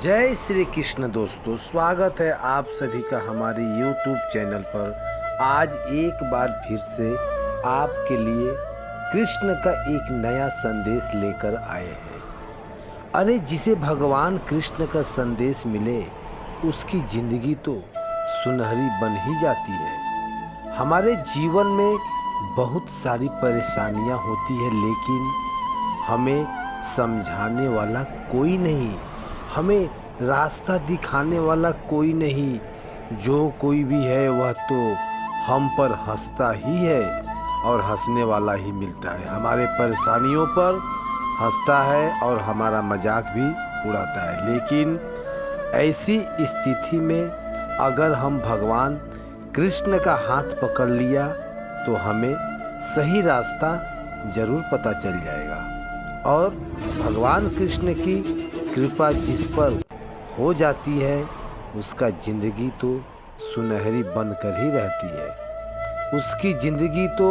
जय श्री कृष्ण दोस्तों, स्वागत है आप सभी का हमारे YouTube चैनल पर। आज एक बार फिर से आपके लिए कृष्ण का एक नया संदेश लेकर आए हैं। अरे जिसे भगवान कृष्ण का संदेश मिले उसकी जिंदगी तो सुनहरी बन ही जाती है। हमारे जीवन में बहुत सारी परेशानियां होती है, लेकिन हमें समझाने वाला कोई नहीं, हमें रास्ता दिखाने वाला कोई नहीं। जो कोई भी है वह तो हम पर हंसता ही है और हंसने वाला ही मिलता है। हमारे परेशानियों पर हंसता है और हमारा मजाक भी उड़ाता है। लेकिन ऐसी स्थिति में अगर हम भगवान कृष्ण का हाथ पकड़ लिया तो हमें सही रास्ता जरूर पता चल जाएगा। और भगवान कृष्ण की कृपा जिस पर हो जाती है उसका जिंदगी तो सुनहरी बनकर ही रहती है। उसकी जिंदगी तो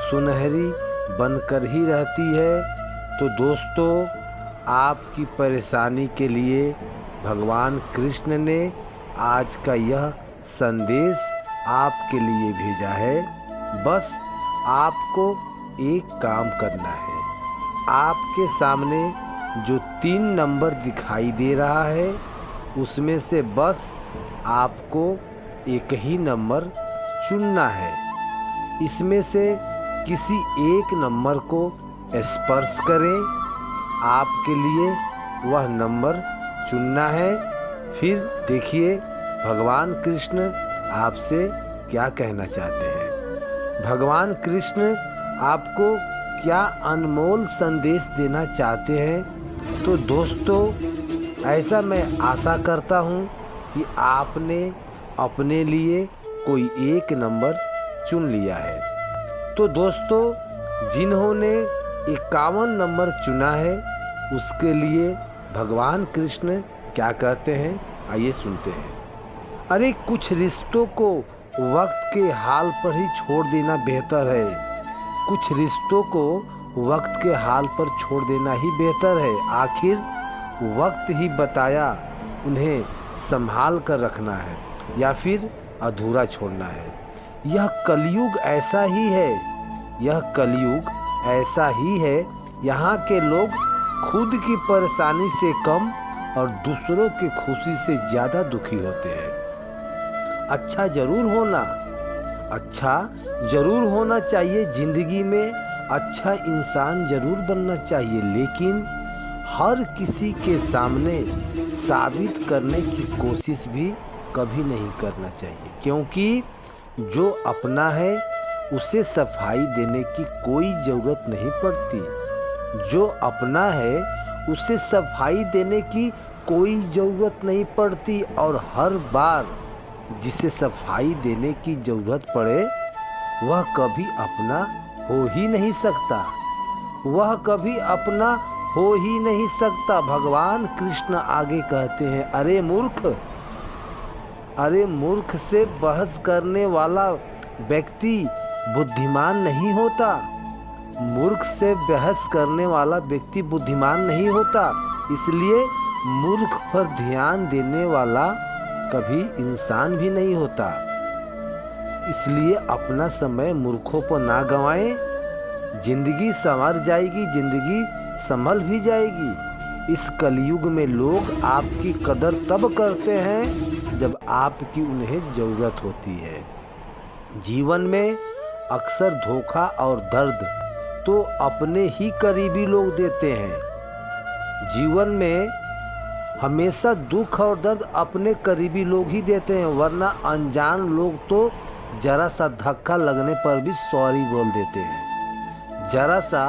सुनहरी बनकर ही रहती है। तो दोस्तों, आपकी परेशानी के लिए भगवान कृष्ण ने आज का यह संदेश आपके लिए भेजा है। बस आपको एक काम करना है। आपके सामने जो 3 नंबर दिखाई दे रहा है उसमें से बस आपको एक ही नंबर चुनना है। इसमें से किसी एक नंबर को स्पर्श करें। आपके लिए वह नंबर चुनना है। फिर देखिए भगवान कृष्ण आपसे क्या कहना चाहते हैं। भगवान कृष्ण आपको क्या अनमोल संदेश देना चाहते हैं। तो दोस्तों, ऐसा मैं आशा करता हूँ कि आपने अपने लिए कोई एक नंबर चुन लिया है। तो दोस्तों, जिन्होंने 51 नंबर चुना है उसके लिए भगवान कृष्ण क्या कहते हैं, आइए सुनते हैं। अरे कुछ रिश्तों को वक्त के हाल पर ही छोड़ देना बेहतर है। कुछ रिश्तों को वक्त के हाल पर छोड़ देना ही बेहतर है। आखिर वक्त ही बताया उन्हें संभाल कर रखना है या फिर अधूरा छोड़ना है। यह कलयुग ऐसा ही है। यह कलयुग ऐसा ही है। यहाँ के लोग खुद की परेशानी से कम और दूसरों की खुशी से ज़्यादा दुखी होते हैं। अच्छा जरूर होना चाहिए ज़िंदगी में। अच्छा इंसान जरूर बनना चाहिए, लेकिन हर किसी के सामने साबित करने की कोशिश भी कभी नहीं करना चाहिए। क्योंकि जो अपना है उसे सफाई देने की कोई ज़रूरत नहीं पड़ती। जो अपना है उसे सफाई देने की कोई ज़रूरत नहीं पड़ती। और हर बार जिसे सफाई देने की ज़रूरत पड़े वह कभी अपना हो ही नहीं सकता। वह कभी अपना हो ही नहीं सकता। भगवान कृष्ण आगे कहते हैं, अरे मूर्ख से बहस करने वाला व्यक्ति बुद्धिमान नहीं होता। मूर्ख से बहस करने वाला व्यक्ति बुद्धिमान नहीं होता। इसलिए मूर्ख पर ध्यान देने वाला कभी इंसान भी नहीं होता। इसलिए अपना समय मूर्खों पर ना गंवाएं। जिंदगी संवर जाएगी, जिंदगी संभल भी जाएगी। इस कलयुग में लोग आपकी कदर तब करते हैं जब आपकी उन्हें ज़रूरत होती है। जीवन में अक्सर धोखा और दर्द तो अपने ही करीबी लोग देते हैं। जीवन में हमेशा दुख और दर्द अपने करीबी लोग ही देते हैं, वरना अनजान लोग तो जरा सा धक्का लगने पर भी सॉरी बोल देते हैं। जरा सा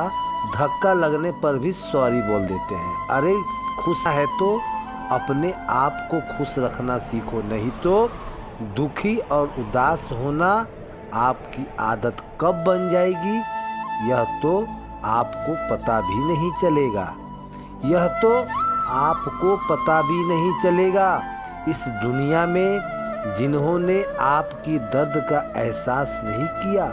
धक्का लगने पर भी सॉरी बोल देते हैं। अरे खुश है तो अपने आप को खुश रखना सीखो, नहीं तो दुखी और उदास होना आपकी आदत कब बन जाएगी यह तो आपको पता भी नहीं चलेगा। यह तो आपको पता भी नहीं चलेगा। इस दुनिया में जिन्होंने आपकी दर्द का एहसास नहीं किया,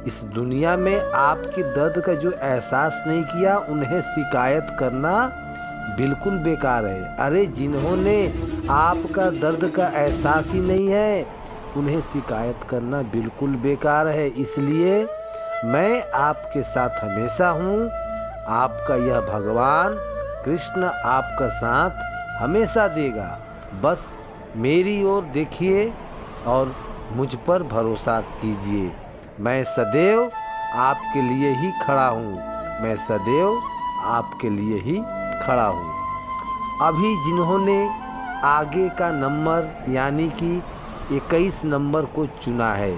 इस दुनिया में आपकी दर्द का जो एहसास नहीं किया, उन्हें शिकायत करना बिल्कुल बेकार है। अरे जिन्होंने आपका दर्द का एहसास ही नहीं है, उन्हें शिकायत करना बिल्कुल बेकार है। इसलिए मैं आपके साथ हमेशा हूँ। आपका यह भगवान कृष्ण आपका साथ हमेशा देगा। बस मेरी ओर देखिए और मुझ पर भरोसा कीजिए। मैं सदैव आपके लिए ही खड़ा हूँ। मैं सदैव आपके लिए ही खड़ा हूँ। अभी जिन्होंने आगे का नंबर यानी कि 21 नंबर को चुना है,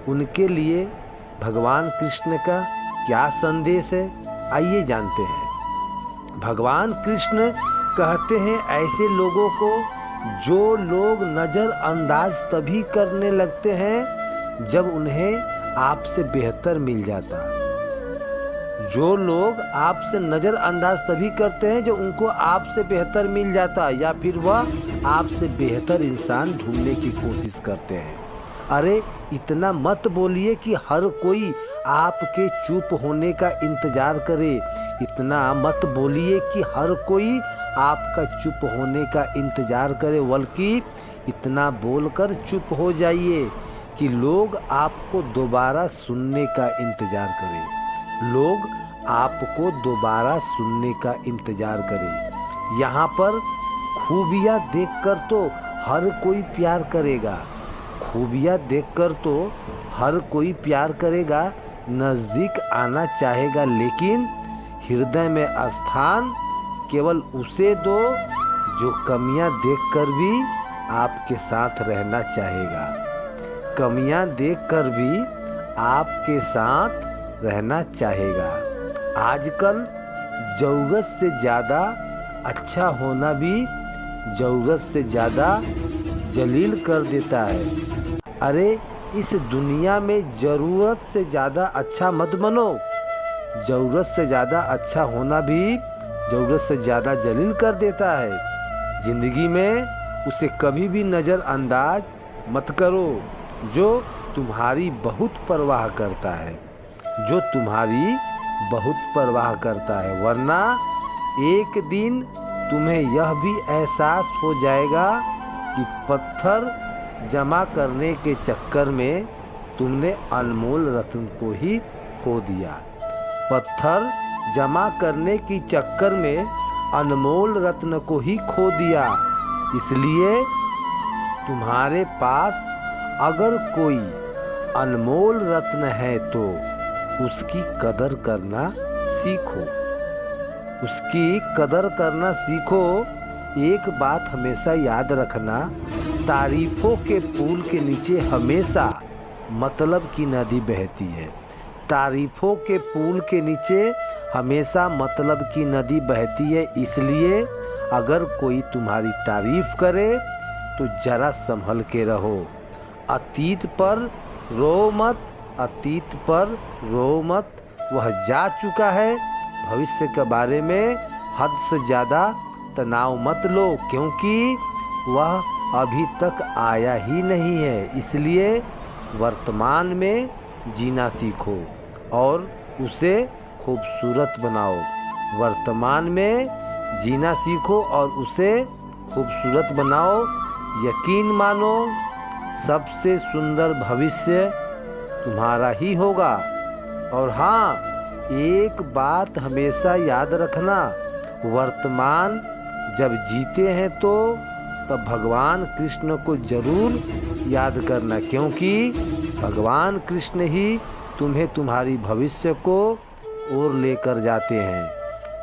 उनके लिए भगवान कृष्ण का क्या संदेश है, आइए जानते हैं। भगवान कृष्ण कहते हैं ऐसे लोगों को जो लोग नज़रअंदाज तभी करने लगते हैं जब उन्हें आपसे बेहतर मिल जाता। जो लोग आपसे नज़रअंदाज तभी करते हैं जो उनको आपसे बेहतर मिल जाता, या फिर वह आपसे बेहतर इंसान ढूंढने की कोशिश करते हैं। अरे इतना मत बोलिए कि हर कोई आपके चुप होने का इंतज़ार करे। इतना मत बोलिए कि हर कोई आपका चुप होने का इंतज़ार करे, बल्कि इतना बोलकर चुप हो जाइए कि लोग आपको दोबारा सुनने का इंतज़ार करें। लोग आपको दोबारा सुनने का इंतज़ार करें। यहाँ पर खूबियाँ देखकर तो हर कोई प्यार करेगा। खूबियाँ देखकर तो हर कोई प्यार करेगा, नज़दीक आना चाहेगा, लेकिन हृदय में स्थान केवल उसे दो जो कमियां देखकर भी आपके साथ रहना चाहेगा। कमियां देखकर भी आपके साथ रहना चाहेगा। आजकल ज़रूरत से ज़्यादा अच्छा होना भी ज़रूरत से ज़्यादा जलील कर देता है। अरे इस दुनिया में ज़रूरत से ज़्यादा अच्छा मत बनो। ज़रूरत से ज़्यादा अच्छा होना भी ज़रूरत से ज़्यादा जलील कर देता है। ज़िंदगी में उसे कभी भी नज़रअंदाज मत करो जो तुम्हारी बहुत परवाह करता है, जो तुम्हारी बहुत परवाह करता है, वरना एक दिन तुम्हें यह भी एहसास हो जाएगा कि पत्थर जमा करने के चक्कर में तुमने अनमोल रत्न को ही खो दिया। पत्थर जमा करने की चक्कर में अनमोल रत्न को ही खो दिया। इसलिए तुम्हारे पास अगर कोई अनमोल रत्न है तो उसकी कदर करना सीखो। उसकी कदर करना सीखो। एक बात हमेशा याद रखना, तारीफों के पुल के नीचे हमेशा मतलब की नदी बहती है। तारीफों के पुल के नीचे हमेशा मतलब की नदी बहती है। इसलिए अगर कोई तुम्हारी तारीफ करे तो जरा संभल के रहो। अतीत पर रो मत, अतीत पर रो मत, वह जा चुका है। भविष्य के बारे में हद से ज़्यादा तनाव मत लो, क्योंकि वह अभी तक आया ही नहीं है। इसलिए वर्तमान में जीना सीखो और उसे खूबसूरत बनाओ। वर्तमान में जीना सीखो और उसे खूबसूरत बनाओ। यकीन मानो सबसे सुंदर भविष्य तुम्हारा ही होगा। और हाँ, एक बात हमेशा याद रखना, वर्तमान जब जीते हैं तो तब भगवान कृष्ण को जरूर याद करना, क्योंकि भगवान कृष्ण ही तुम्हें तुम्हारी भविष्य को ओर लेकर जाते हैं।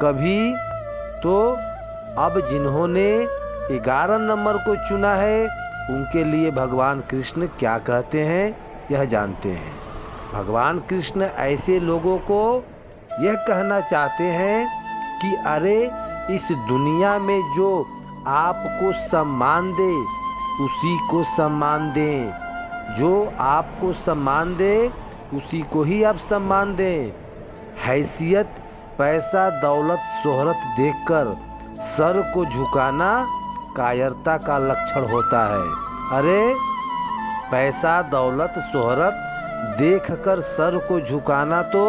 कभी तो अब जिन्होंने 11 नंबर को चुना है उनके लिए भगवान कृष्ण क्या कहते हैं यह जानते हैं। भगवान कृष्ण ऐसे लोगों को यह कहना चाहते हैं कि अरे इस दुनिया में जो आपको सम्मान दे उसी को सम्मान दें। जो आपको सम्मान दे उसी को ही आप सम्मान दें। हैसियत, पैसा, दौलत, शोहरत देखकर सर को झुकाना कायरता का लक्षण होता है। अरे पैसा, दौलत, शोहरत देखकर सर को झुकाना तो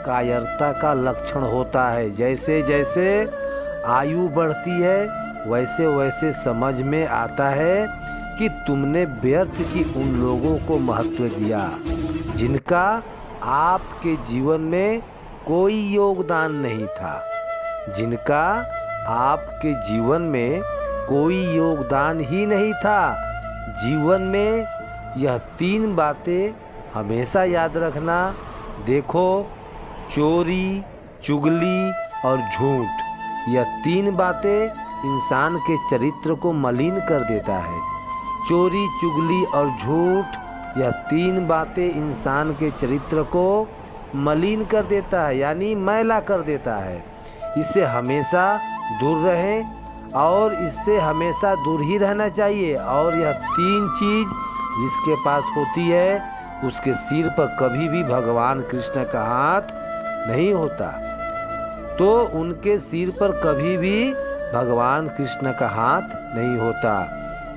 कायरता का लक्षण होता है। जैसे जैसे आयु बढ़ती है वैसे वैसे समझ में आता है कि तुमने व्यर्थ की उन लोगों को महत्व दिया जिनका आपके जीवन में कोई योगदान नहीं था, जिनका आपके जीवन में कोई योगदान ही नहीं था। जीवन में यह 3 बातें हमेशा याद रखना। देखो, चोरी, चुगली और झूठ, यह 3 बातें इंसान के चरित्र को मलिन कर देता है। चोरी, चुगली और झूठ, यह 3 बातें इंसान के चरित्र को मलिन कर देता है, यानी मैला कर देता है। इससे हमेशा दूर रहें और इससे हमेशा दूर ही रहना चाहिए। और यह 3 चीज़ जिसके पास होती है उसके सिर पर कभी भी भगवान कृष्ण का हाथ नहीं होता। तो उनके सिर पर कभी भी भगवान कृष्ण का हाथ नहीं होता।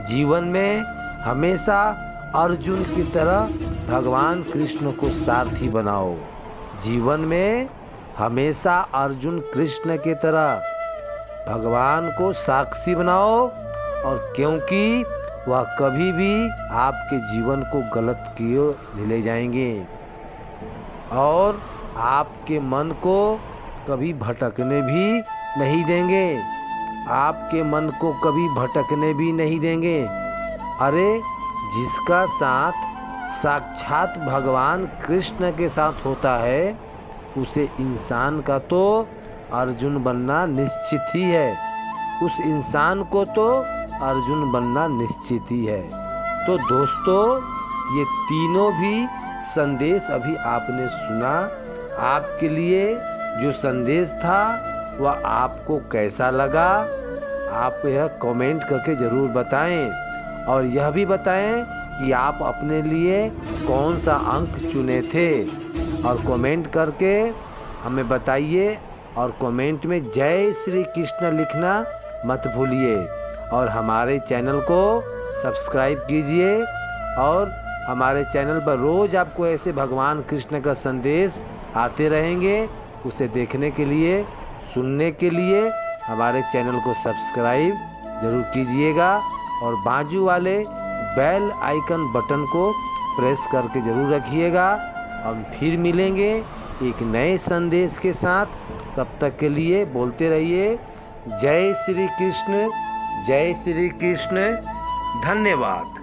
जीवन में हमेशा अर्जुन की तरह भगवान कृष्ण को सारथी बनाओ। जीवन में हमेशा अर्जुन कृष्ण की तरह भगवान को साक्षी बनाओ, और क्योंकि वह कभी भी आपके जीवन को गलत किए नहीं ले जाएंगे और आपके मन को कभी भटकने भी नहीं देंगे। आपके मन को कभी भटकने भी नहीं देंगे। अरे, जिसका साथ साक्षात भगवान कृष्ण के साथ होता है उसे इंसान का तो अर्जुन बनना निश्चित ही है। उस इंसान को तो अर्जुन बनना निश्चित ही है। तो दोस्तों, ये तीनों भी संदेश अभी आपने सुना। आपके लिए जो संदेश था वह आपको कैसा लगा, आप यह कमेंट करके ज़रूर बताएं। और यह भी बताएं कि आप अपने लिए कौन सा अंक चुने थे, और कमेंट करके हमें बताइए। और कमेंट में जय श्री कृष्ण लिखना मत भूलिए। और हमारे चैनल को सब्सक्राइब कीजिए। और हमारे चैनल पर रोज़ आपको ऐसे भगवान कृष्ण का संदेश आते रहेंगे। उसे देखने के लिए, सुनने के लिए हमारे चैनल को सब्सक्राइब ज़रूर कीजिएगा और बाजू वाले बेल आइकन बटन को प्रेस करके ज़रूर रखिएगा। हम फिर मिलेंगे एक नए संदेश के साथ। तब तक के लिए बोलते रहिए जय श्री कृष्ण, जय श्री कृष्ण। धन्यवाद।